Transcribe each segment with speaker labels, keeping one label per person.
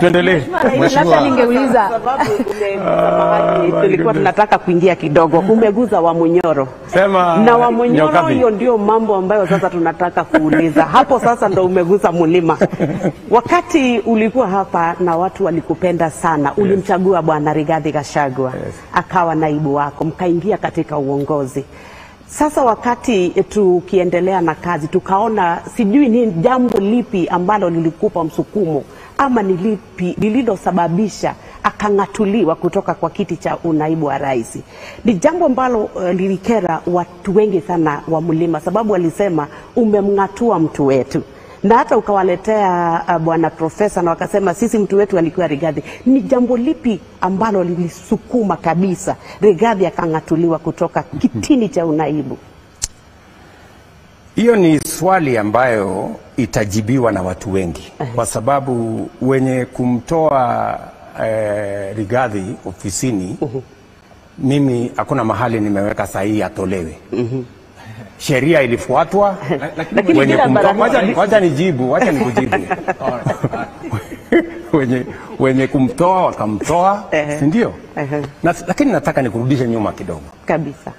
Speaker 1: Tuendelee.
Speaker 2: Labda ningeuliza
Speaker 3: sababu tulikuwa tunataka kuingia kidogo. Umeguza wa Munyoro.
Speaker 1: Sema
Speaker 3: na wa Munyoro, hiyo ndio mambo ambayo sasa tunataka kuuliza. Hapo sasa ndo umeguza mlima. Wakati ulikuwa hapa na watu walikupenda sana, ulimchagua Bwana Rigathi Gachagua akawa naibu wako, mkaingia katika uongozi. Sasa wakati tukiendelea na kazi tukaona, sijui ni jambo lipi ambalo lilikupa msukumo ama ni lipi lililosababisha akang'atuliwa kutoka kwa kiti cha unaibu wa rais. Ni jambo ambalo lilikera watu wengi sana wa mlima, sababu walisema umemng'atua mtu wetu, na hata ukawaletea bwana profesa na wakasema sisi mtu wetu alikuwa Rigathi. Ni jambo lipi ambalo lilisukuma kabisa Rigathi akang'atuliwa kutoka kitini cha unaibu?
Speaker 1: Hiyo ni swali ambayo itajibiwa na watu wengi, kwa sababu wenye kumtoa Rigathi ofisini, mimi hakuna mahali nimeweka sahihi atolewe. Sheria ilifuatwa. Wenye kumtoa, wacha nikujibu. wenye kumtoa wakamtoa, si ndio? Lakini nataka nikurudishe nyuma kidogo
Speaker 3: kabisa.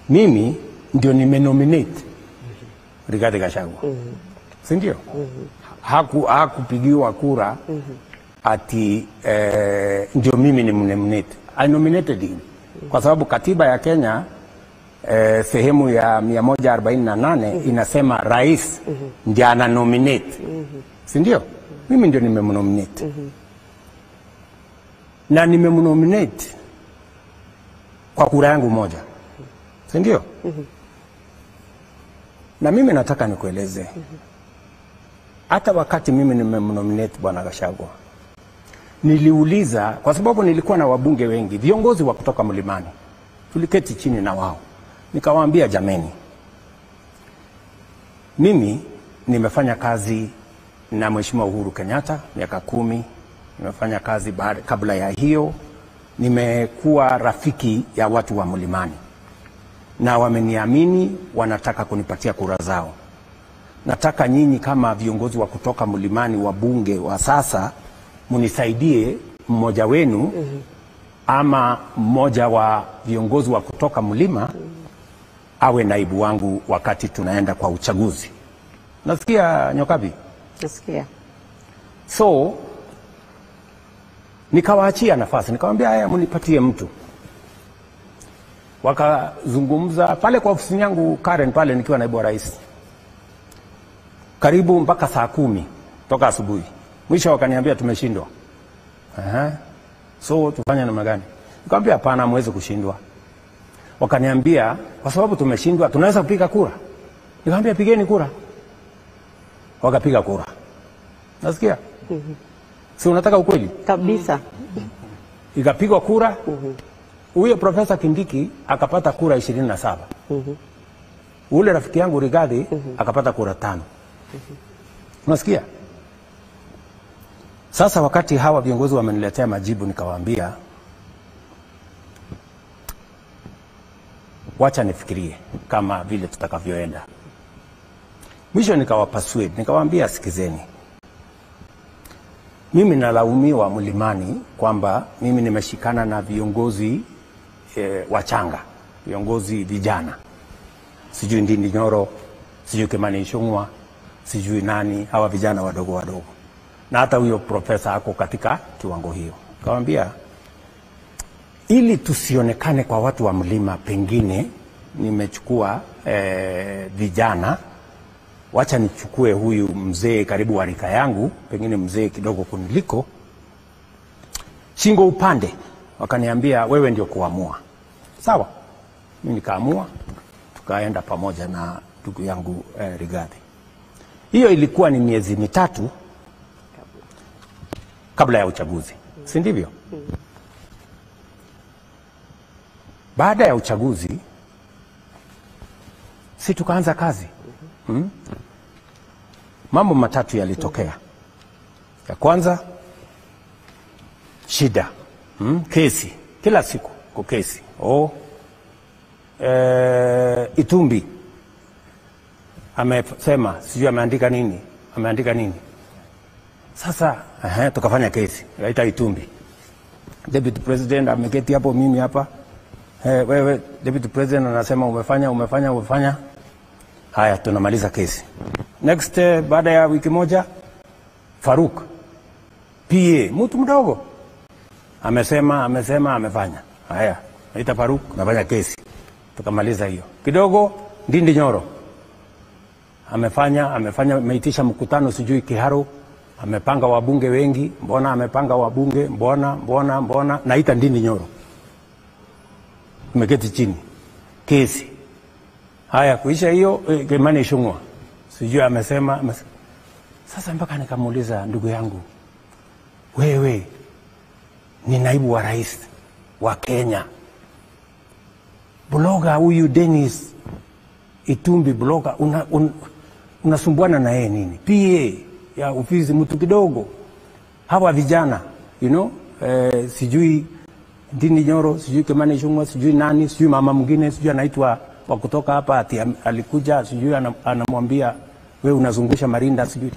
Speaker 1: Mimi ndio nimenominate Rigathi Gachagua, si ndio? Hakupigiwa kura ati ndio mimi ni nominate. I nominated him kwa sababu katiba ya Kenya sehemu ya 148 inasema rais ndiye ana nominate, si ndio? Mimi ndio nimemnominate na nimemnominate kwa kura yangu moja, si ndio? Na mimi nataka nikueleze, hata wakati mimi nimemnominate Bwana Gachagua, niliuliza, kwa sababu nilikuwa na wabunge wengi, viongozi wa kutoka mlimani, tuliketi chini na wao, nikawaambia jameni, mimi nimefanya kazi na Mheshimiwa Uhuru Kenyatta miaka 10, nimefanya kazi kabla ya hiyo, nimekuwa rafiki ya watu wa mlimani na wameniamini, wanataka kunipatia kura zao. Nataka nyinyi kama viongozi wa kutoka mlimani, wa bunge wa sasa, munisaidie mmoja wenu ama mmoja wa viongozi wa kutoka mlima awe naibu wangu wakati tunaenda kwa uchaguzi. Nasikia Nyokabi?
Speaker 3: Nasikia.
Speaker 1: So nikawaachia nafasi, nikamwambia haya, munipatie mtu. Wakazungumza pale kwa ofisi yangu Karen pale nikiwa naibu wa rais, karibu mpaka saa 10 toka asubuhi. Mwisho wakaniambia tumeshindwa. So tufanye namna gani? Nikamwambia hapana, hamwezi kushindwa. Wakaniambia kwa sababu tumeshindwa tunaweza kupiga kura. Nikamwambia pigeni kura. Wakapiga kura. Nasikia? Si unataka ukweli?
Speaker 3: Kabisa.
Speaker 1: Ikapigwa kura. Huyo Profesa Kindiki akapata kura 27. Ule rafiki yangu Rigathi akapata kura 5. Unasikia? Sasa wakati hawa viongozi wameniletea majibu, nikawaambia wacha nifikirie kama vile tutakavyoenda. Mwisho nikawapasue, nikawaambia sikizeni, mimi nalaumiwa mlimani kwamba mimi nimeshikana na viongozi wachanga, viongozi vijana, sijui Ndindi Nyoro, sijui Kimani Ichung'wah, sijui nani, hawa vijana wadogo wadogo, na hata huyo profesa ako katika kiwango hiyo. Nikamwambia ili tusionekane kwa watu wa mlima, pengine nimechukua vijana, wacha nichukue huyu mzee karibu wa rika yangu, pengine mzee kidogo kuniliko, shingo upande. Wakaniambia wewe ndio kuamua. Sawa, mimi nikaamua, tukaenda pamoja na ndugu yangu Rigathi. Hiyo ilikuwa ni miezi 3 kabla ya uchaguzi, si ndivyo? Baada ya uchaguzi si tukaanza kazi. Mambo matatu yalitokea. Ya kwanza, shida, kesi, kila siku kwa kesi. Itumbi amesema, sijui ameandika nini. Sasa Tukafanya kesi kaita Itumbi. Deputy President ameketi hapo, mimi hapa. Wewe Deputy President anasema umefanya. Haya, tunamaliza kesi. Next, baada ya wiki moja, Faruk PA, mtu mdogo, amefanya. Haya, naita Faruk, nafanya kesi. Tukamaliza hiyo. Kidogo Ndindi Nyoro ameitisha mkutano sijui Kiharu, amepanga wabunge wengi. Mbona amepanga wabunge? Mbona naita Ndindi Nyoro. Tumeketi chini. Kesi. Haya, kuisha hiyo, Kimani Ichung'wah sijui amesema. Sasa mpaka nikamuuliza, ndugu yangu, wewe ni naibu wa rais wa Kenya. Bloga huyu Dennis Itumbi, bloga, unasumbuana na yeye nini? PA ya ofisi, mtu kidogo. Hawa vijana, sijui Ndindi Nyoro, sijui Kimani Ichung'wah, sijui nani, sijui mama mwingine, sijui anaitwa wa kutoka hapa, ati alikuja, sijui anamwambia wewe unazungusha marinda, sijui.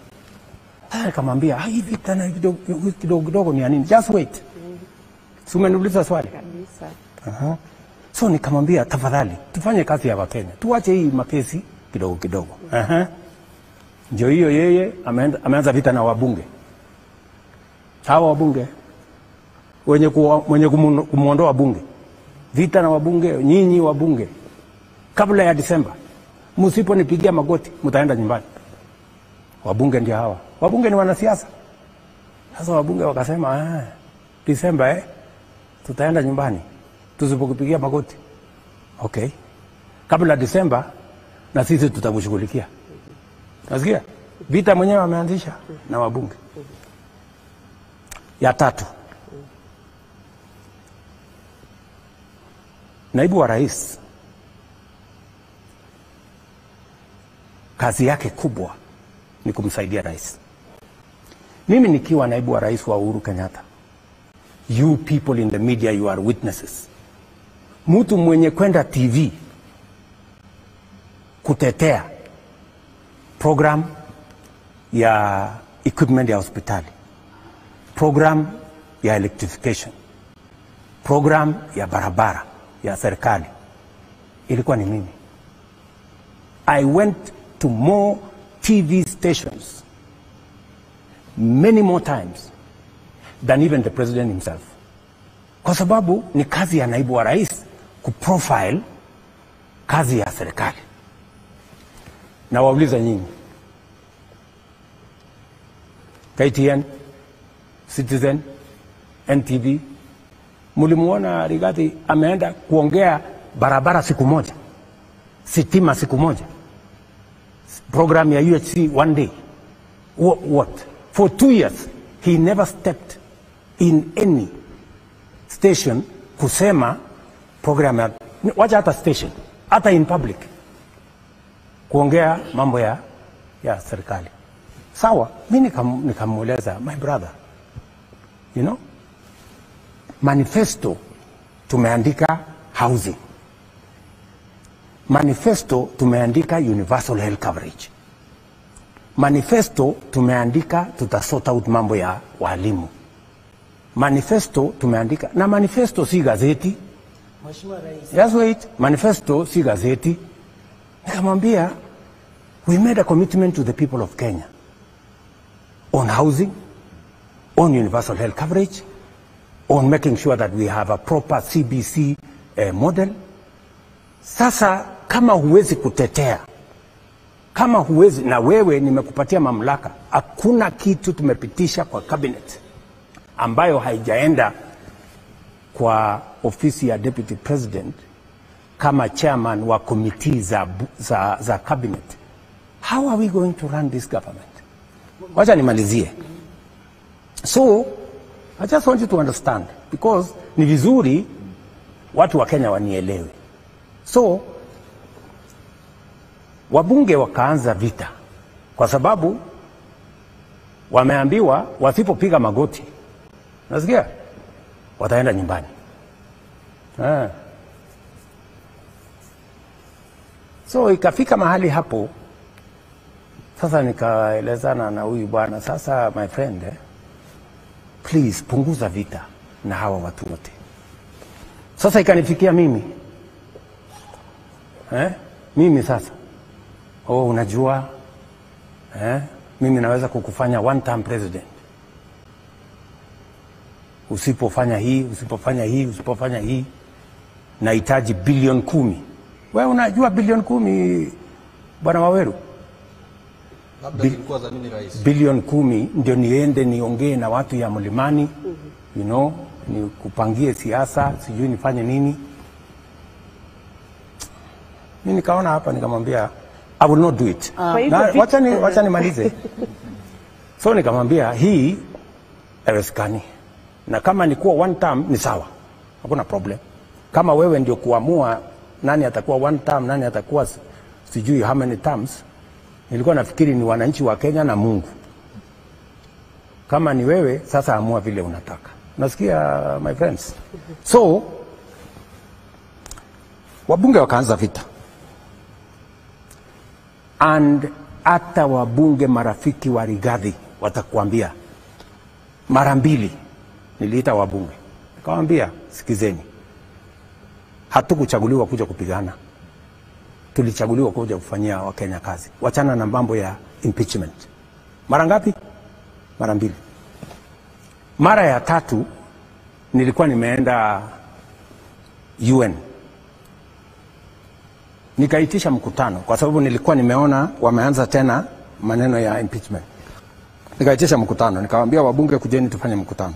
Speaker 1: Nikamwambia, hivi tena kidogo ni nini? Just wait. Si umeniuliza swali? Kabisa. So nikamwambia, tafadhali tufanye kazi ya Wakenya, tuache hii makesi kidogo. Ndio hiyo, yeye ameanza vita na wabunge. Hawa wabunge wenye kumuondoa bunge, vita na wabunge. Nyinyi wabunge, kabla ya Disemba msiponipigia magoti mtaenda nyumbani. Wabunge ndio hawa. Wabunge ni wanasiasa. Sasa wabunge wakasema, Disemba tutaenda nyumbani tusipokupigia magoti. Okay. Kabla Disemba na sisi tutakushughulikia. Nasikia? Vita mwenyewe ameanzisha na wabunge. Ya tatu. Naibu wa rais, kazi yake kubwa ni kumsaidia rais. Mimi nikiwa naibu wa rais wa Uhuru Kenyatta, you people in the media, you are witnesses. Mtu mwenye kwenda TV kutetea program ya equipment ya hospitali, program ya electrification, program ya barabara ya serikali, ilikuwa ni mimi. I went to more TV stations many more times than even the president himself. Kwa sababu ni kazi ya naibu wa rais kuprofile kazi ya serikali. Na wauliza nyinyi, KTN, Citizen, NTV, mulimuona Rigathi ameenda kuongea barabara siku moja, sitima siku moja, program ya UHC one day? What? For 2 years he never stepped in any station kusema program ya, wacha hata station, hata in public kuongea mambo ya serikali. Sawa, mimi nikamueleza, my brother, manifesto tumeandika housing, manifesto tumeandika universal health coverage, manifesto tumeandika tutasort out mambo ya walimu, manifesto tumeandika, na manifesto si gazeti. Mheshimiwa Rais, just wait, manifesto si gazeti. Nikamwambia, we made a commitment to the people of Kenya on housing, on universal health coverage, on making sure that we have a proper CBC model. Sasa kama huwezi kutetea, kama huwezi, na wewe nimekupatia mamlaka, hakuna kitu tumepitisha kwa cabinet ambayo haijaenda kwa ofisi ya deputy president kama chairman wa committee za cabinet. How are we going to run this government? Wacha nimalizie. So I just want you to understand, because ni vizuri watu wa Kenya wanielewe. So wabunge wakaanza vita kwa sababu wameambiwa wasipopiga magoti, nasikia, wataenda nyumbani. So ikafika mahali hapo, sasa nikaelezana na huyu bwana, sasa my friend, please punguza vita na hawa watu wote. Sasa ikanifikia mimi mimi sasa, unajua mimi naweza kukufanya one term president usipofanya hii, usipofanya hii, usipofanya hii. Nahitaji bilioni 10. Wewe unajua bilioni 10 Bwana Waweru?
Speaker 4: Labda zilikuwa za nini rais? Bilioni
Speaker 1: 10 ndio niende niongee na watu ya Mlimani, you know, ni kupangie siasa, sijui nifanye nini. Mimi nikaona hapa nikamwambia I will not do it. Wacha nimalize. So nikamwambia hii haiwezekani. Na kama ni kuwa one term ni sawa. Hakuna problem. Kama wewe ndio kuamua nani atakuwa one term, nani atakuwa sijui how many terms, nilikuwa nafikiri ni wananchi wa Kenya na Mungu. Kama ni wewe, sasa amua vile unataka. Nasikia my friends. So wabunge wakaanza vita. And hata wabunge marafiki wa Rigathi watakuambia mara mbili niliita wabunge. Nikamwambia sikizeni. Hatukuchaguliwa kuja kupigana. Tulichaguliwa kuja kufanyia Wakenya kazi. Wachana na mambo ya impeachment. Mara ngapi? Mara mbili. Mara ya tatu nilikuwa nimeenda UN. Nikaitisha mkutano kwa sababu nilikuwa nimeona wameanza tena maneno ya impeachment. Nikaitisha mkutano, nikamwambia wabunge kujeni tufanye mkutano.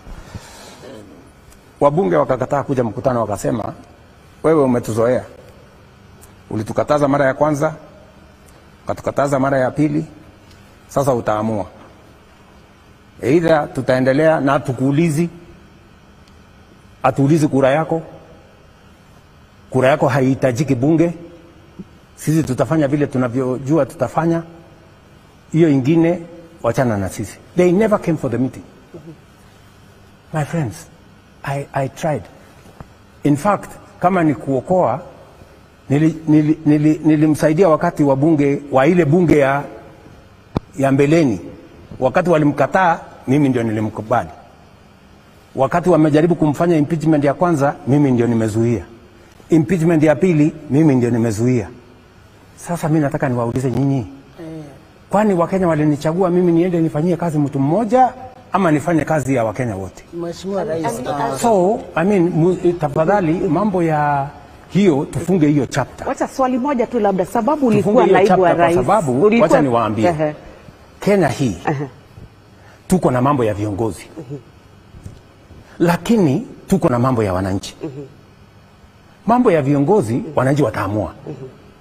Speaker 1: Wabunge wakakataa kuja mkutano, wakasema wewe umetuzoea. Ulitukataza mara ya kwanza, ukatukataza mara ya pili, sasa utaamua. Either tutaendelea na tukuulizi, atuulizi kura yako. Kura yako haihitajiki bunge. Sisi tutafanya vile tunavyojua tutafanya. Hiyo ingine wachana na sisi. They never came for the meeting. My friends, I tried. In fact, kama ni kuokoa, nilimsaidia wakati wa bunge wa ile bunge ya mbeleni. Wakati walimkataa, mimi ndio nilimkubali. Wakati wamejaribu kumfanya impeachment ya kwanza, mimi ndio nimezuia. Impeachment ya pili, mimi ndio nimezuia. Sasa mimi nataka niwaulize nyinyi. Kwani Wakenya walinichagua mimi niende nifanyie kazi mtu mmoja ama nifanye kazi ya Wakenya wote?
Speaker 2: Mheshimiwa Rais.
Speaker 1: So, I mean, tafadhali mambo ya hiyo tufunge hiyo chapter.
Speaker 3: Wacha swali moja tu labda, sababu ulikuwa naibu wa rais.
Speaker 1: Kwa sababu wacha niwaambie. Kenya hii tuko na mambo ya viongozi. Lakini tuko na mambo ya wananchi. Mambo ya viongozi wananchi wataamua.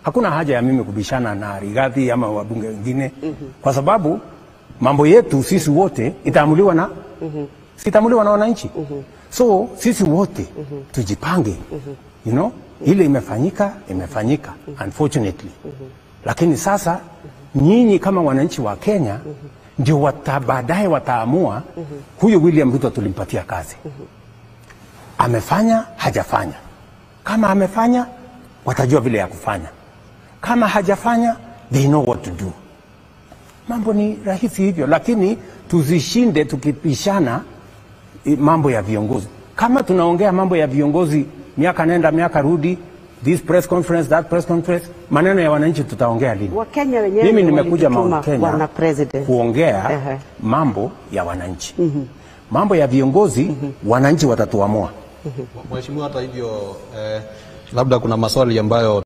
Speaker 1: Hakuna haja ya mimi kubishana na Rigathi ama wabunge wengine kwa sababu mambo yetu sisi wote itaamuliwa na sitamuliwa na wananchi. So sisi wote tujipange. You know, ile imefanyika unfortunately. Lakini sasa nyinyi kama wananchi wa Kenya ndio baadaye wataamua huyu William Ruto tulimpatia kazi. Amefanya, hajafanya. Kama amefanya, watajua vile ya kufanya. Kama hajafanya, they know what to do. Mambo ni rahisi hivyo, lakini tuzishinde tukipishana mambo ya viongozi. Kama tunaongea mambo ya viongozi miaka nenda miaka rudi, this press conference, that press conference, maneno ya wananchi tutaongea lini?
Speaker 3: Wakenya wenyewe
Speaker 1: mimi nimekuja Mount Kenya kuongea mambo ya wananchi. Mambo ya viongozi wananchi watatuamua.
Speaker 4: Mheshimiwa, hata hivyo labda kuna maswali ambayo